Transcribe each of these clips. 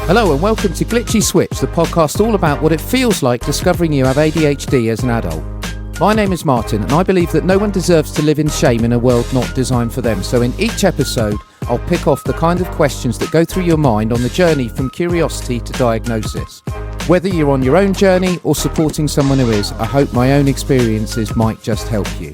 Hello and welcome to Glitchy Switch, the podcast all about what it feels like discovering you have ADHD as an adult. My name is Martin and I believe that no one deserves to live in shame in a world not designed for them. So in each episode, I'll pick off the kind of questions that go through your mind on the journey from curiosity to diagnosis. Whether you're on your own journey or supporting someone who is, I hope my own experiences might just help you.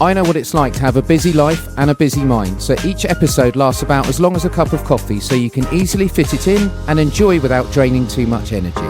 I know what it's like to have a busy life and a busy mind, so each episode lasts about as long as a cup of coffee so you can easily fit it in and enjoy without draining too much energy.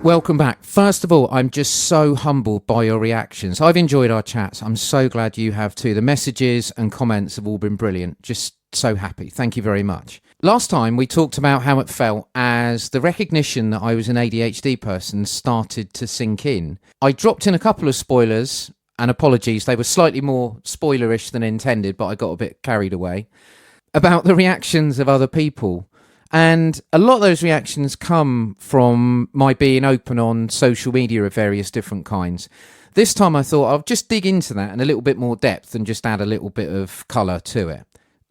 Welcome back. First of all, I'm just so humbled by your reactions. I've enjoyed our chats. I'm so glad you have too. The messages and comments have all been brilliant. Just so happy. Thank you very much. Last time we talked about how it felt as the recognition that I was an ADHD person started to sink in. I dropped in a couple of spoilers, and apologies, they were slightly more spoilerish than intended, but I got a bit carried away, about the reactions of other people. And a lot of those reactions come from my being open on social media of various different kinds. This time I thought I'll just dig into that in a little bit more depth and just add a little bit of colour to it.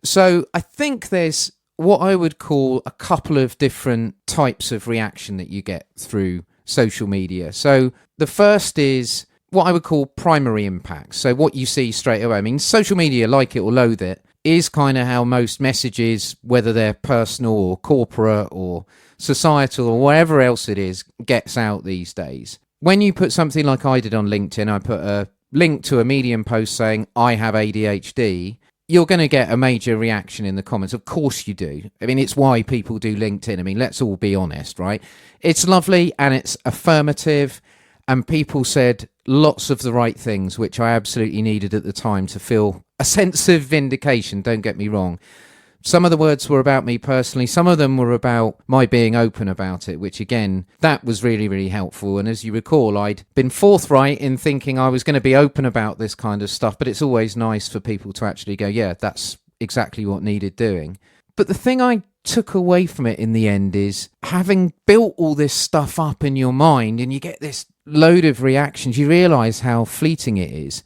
So I think there's what I would call a couple of different types of reaction that you get through social media. So the first is what I would call primary impacts. So what you see straight away. I mean, social media, like it or loathe it, is kind of how most messages, whether they're personal or corporate or societal or whatever else it is, gets out these days. When you put something like I did on LinkedIn, I put a link to a Medium post saying I have ADHD, you're going to get a major reaction in the comments. Of course you do. I mean, it's why people do LinkedIn. I mean, let's all be honest, right? It's lovely and it's affirmative, and people said lots of the right things, which I absolutely needed at the time to feel a sense of vindication, don't get me wrong. Some of the words were about me personally. Some of them were about my being open about it, which again, that was really, really helpful. And as you recall, I'd been forthright in thinking I was going to be open about this kind of stuff, but it's always nice for people to actually go, yeah, that's exactly what needed doing. But the thing I took away from it in the end is having built all this stuff up in your mind and you get this load of reactions, you realise how fleeting it is.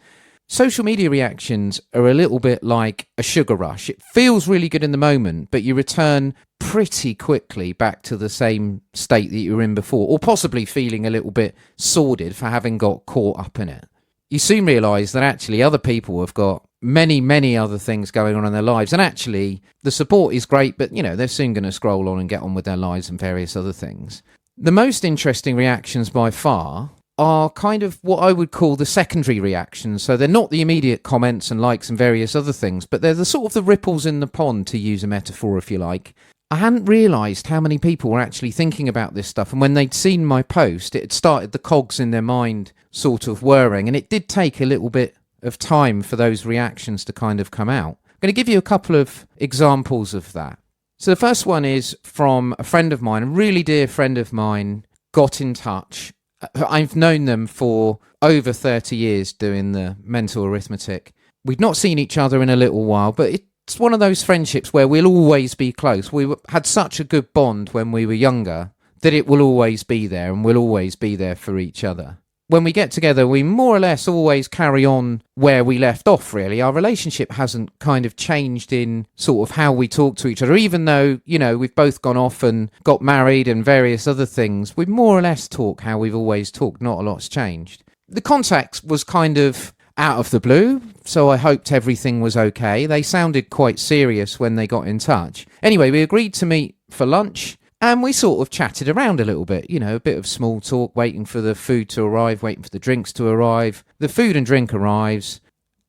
Social media reactions are a little bit like a sugar rush. It feels really good in the moment, but you return pretty quickly back to the same state that you were in before, or possibly feeling a little bit sordid for having got caught up in it. You soon realise that actually other people have got many, many other things going on in their lives, and actually the support is great, but they're soon going to scroll on and get on with their lives and various other things. The most interesting reactions by far are kind of what I would call the secondary reactions. So they're not the immediate comments and likes and various other things, but they're the sort of the ripples in the pond, to use a metaphor, if you like. I hadn't realised how many people were actually thinking about this stuff, and when they'd seen my post, it had started the cogs in their mind sort of whirring, and it did take a little bit of time for those reactions to kind of come out. I'm going to give you a couple of examples of that. So the first one is from a friend of mine, a really dear friend of mine, got in touch. I've known them for over 30 years doing the mental arithmetic. We've not seen each other in a little while, but it's one of those friendships where we'll always be close. We had such a good bond when we were younger that it will always be there, and we'll always be there for each other. When we get together, we more or less always carry on where we left off, really. Our relationship hasn't kind of changed in sort of how we talk to each other, even though, we've both gone off and got married and various other things. We more or less talk how we've always talked. Not a lot's changed. The contact was kind of out of the blue, so I hoped everything was okay. They sounded quite serious when they got in touch. Anyway, we agreed to meet for lunch. And we sort of chatted around a little bit, a bit of small talk, waiting for the food to arrive, waiting for the drinks to arrive. The food and drink arrives,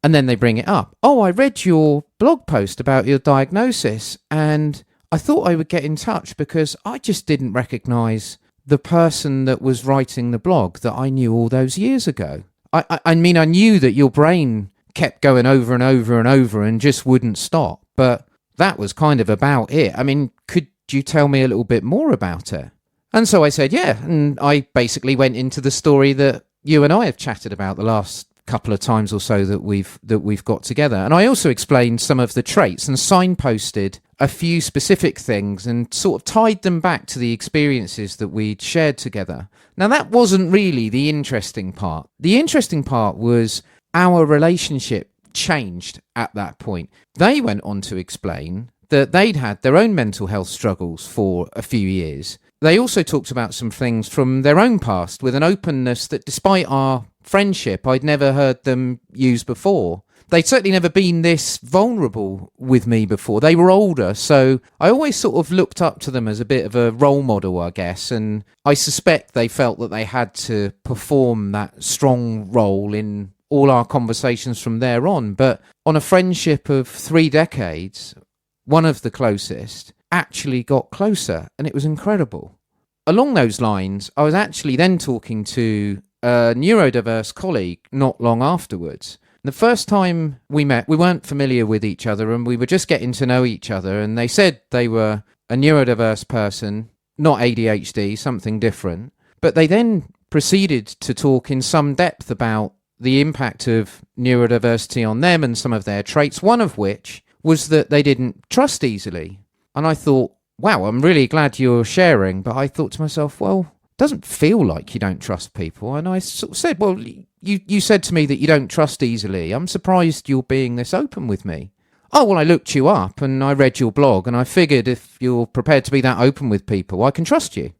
and then they bring it up. Oh, I read your blog post about your diagnosis, and I thought I would get in touch because I just didn't recognise the person that was writing the blog that I knew all those years ago. I mean, I knew that your brain kept going over and over and over and just wouldn't stop, but that was kind of about it. I mean, could you tell me a little bit more about it? And so I said, yeah. And I basically went into the story that you and I have chatted about the last couple of times or so that we've got together. And I also explained some of the traits and signposted a few specific things and sort of tied them back to the experiences that we'd shared together. Now, that wasn't really the interesting part. The interesting part was our relationship changed at that point. They went on to explain that they'd had their own mental health struggles for a few years. They also talked about some things from their own past with an openness that, despite our friendship, I'd never heard them use before. They'd certainly never been this vulnerable with me before. They were older, so I always sort of looked up to them as a bit of a role model, I guess, and I suspect they felt that they had to perform that strong role in all our conversations from there on. But on a friendship of 3 decades, one of the closest actually got closer, and it was incredible. Along those lines, I was actually then talking to a neurodiverse colleague not long afterwards. The first time we met, we weren't familiar with each other and we were just getting to know each other, and they said they were a neurodiverse person, not ADHD, something different. But they then proceeded to talk in some depth about the impact of neurodiversity on them and some of their traits, one of which was that they didn't trust easily. And I thought, wow, I'm really glad you're sharing. But I thought to myself, well, it doesn't feel like you don't trust people. And I sort of said, well, you said to me that you don't trust easily. I'm surprised you're being this open with me. Oh, well, I looked you up and I read your blog and I figured if you're prepared to be that open with people, I can trust you.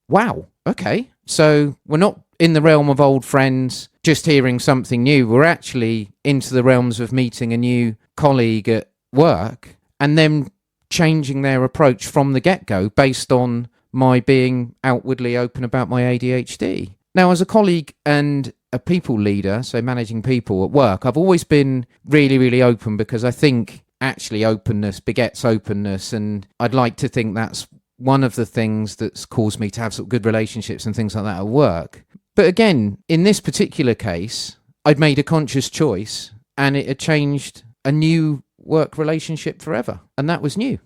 Wow, okay. So we're not in the realm of old friends, just hearing something new. We're actually into the realms of meeting a new colleague at work and then changing their approach from the get-go based on my being outwardly open about my ADHD. Now, as a colleague and a people leader, so managing people at work, I've always been really, really open because I think actually openness begets openness, and I'd like to think that's one of the things that's caused me to have sort of good relationships and things like that at work. But again, in this particular case, I'd made a conscious choice and it had changed a new work relationship forever, and that was new.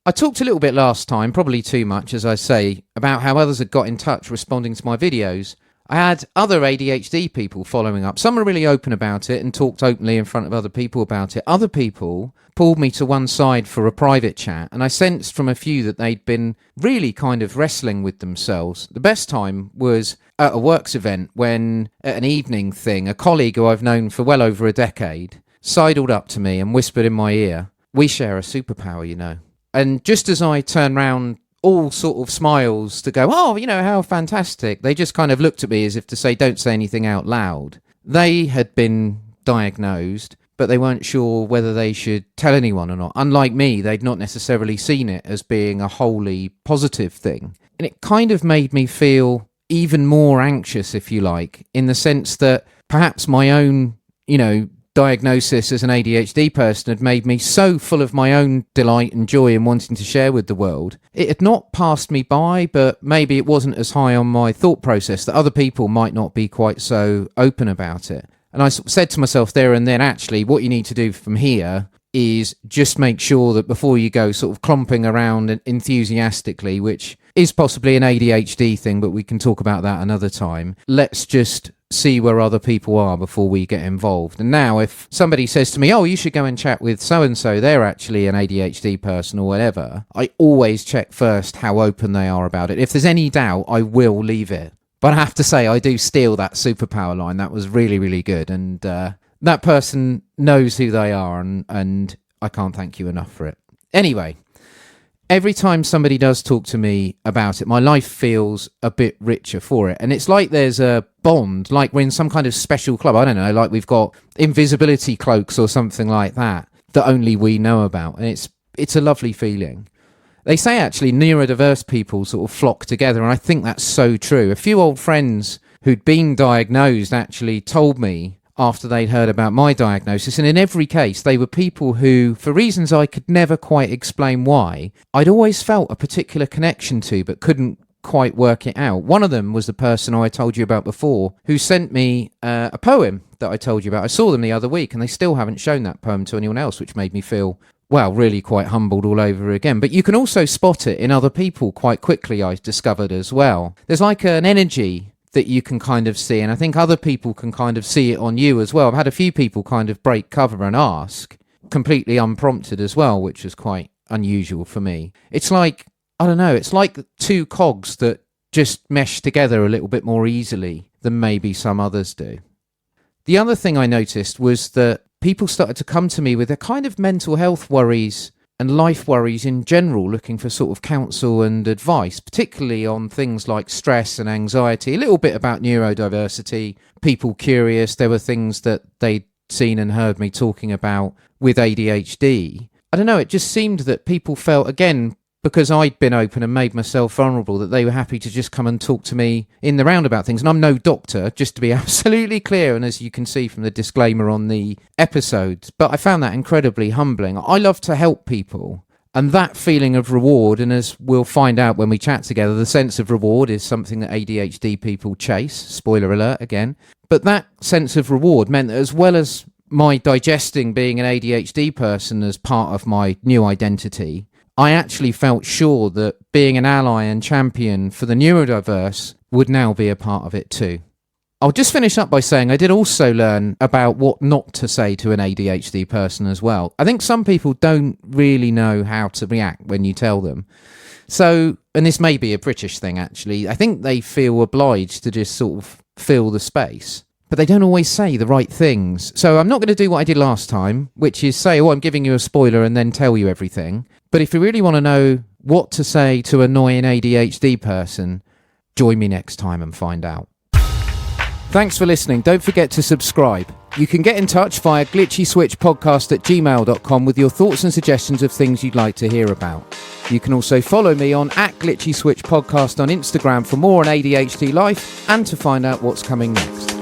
I talked a little bit last time, probably too much, as I say, about how others had got in touch responding to my videos. I had other ADHD people following up. Some were really open about it and talked openly in front of other people about it. Other people pulled me to one side for a private chat, and I sensed from a few that they'd been really kind of wrestling with themselves. The best time was at a works event when, at an evening thing, a colleague who I've known for well over a decade sidled up to me and whispered in my ear, "We share a superpower, you know." And just as I turned round, all sort of smiles to go, "Oh, you know, how fantastic." They just kind of looked at me as if to say, "Don't say anything out loud." They had been diagnosed, but they weren't sure whether they should tell anyone or not. Unlike me, they'd not necessarily seen it as being a wholly positive thing. And it kind of made me feel even more anxious, if you like, in the sense that perhaps my own, diagnosis as an ADHD person had made me so full of my own delight and joy in wanting to share with the world. It had not passed me by, but maybe it wasn't as high on my thought process that other people might not be quite so open about it. And I said to myself there and then, actually, what you need to do from here is just make sure that before you go sort of clomping around enthusiastically, which is possibly an ADHD thing, but we can talk about that another time, let's just see where other people are before we get involved. And now if somebody says to me, "Oh, you should go and chat with so-and-so, they're actually an ADHD person," or whatever, I always check first how open they are about it. If there's any doubt, I will leave it. But I have to say, I do steal that superpower line. That was really, really good. And that person knows who they are, and I can't thank you enough for it. Anyway, every time somebody does talk to me about it, my life feels a bit richer for it. And it's like there's a bond, like we're in some kind of special club. I don't know, like we've got invisibility cloaks or something like that only we know about. And it's a lovely feeling. They say actually neurodiverse people sort of flock together, and I think that's so true. A few old friends who'd been diagnosed actually told me after they'd heard about my diagnosis, and in every case they were people who, for reasons I could never quite explain why, I'd always felt a particular connection to but couldn't quite work it out. One of them was the person I told you about before, who sent me a poem that I told you about. I saw them the other week and they still haven't shown that poem to anyone else, which made me feel, well, really quite humbled all over again. But you can also spot it in other people quite quickly, I discovered as well. There's like an energy that you can kind of see, and I think other people can kind of see it on you as well. I've had a few people kind of break cover and ask, completely unprompted as well, which is quite unusual for me. It's like, I don't know, it's like two cogs that just mesh together a little bit more easily than maybe some others do. The other thing I noticed was that people started to come to me with their kind of mental health worries and life worries in general, looking for sort of counsel and advice, particularly on things like stress and anxiety, a little bit about neurodiversity, people curious. There were things that they'd seen and heard me talking about with ADHD. I don't know, it just seemed that people felt, again, because I'd been open and made myself vulnerable, that they were happy to just come and talk to me in the round about things. And I'm no doctor, just to be absolutely clear, and as you can see from the disclaimer on the episode, but I found that incredibly humbling. I love to help people, and that feeling of reward, and as we'll find out when we chat together, the sense of reward is something that ADHD people chase, spoiler alert again, but that sense of reward meant that as well as my digesting being an ADHD person as part of my new identity, I actually felt sure that being an ally and champion for the neurodiverse would now be a part of it too. I'll just finish up by saying I did also learn about what not to say to an ADHD person as well. I think some people don't really know how to react when you tell them. So, and this may be a British thing actually, I think they feel obliged to just sort of fill the space, but they don't always say the right things. So I'm not going to do what I did last time, which is say, oh, I'm giving you a spoiler and then tell you everything. But if you really want to know what to say to annoy an ADHD person, join me next time and find out. Thanks for listening. Don't forget to subscribe. You can get in touch via glitchyswitchpodcast@gmail.com with your thoughts and suggestions of things you'd like to hear about. You can also follow me on @glitchyswitchpodcast on Instagram for more on ADHD life and to find out what's coming next.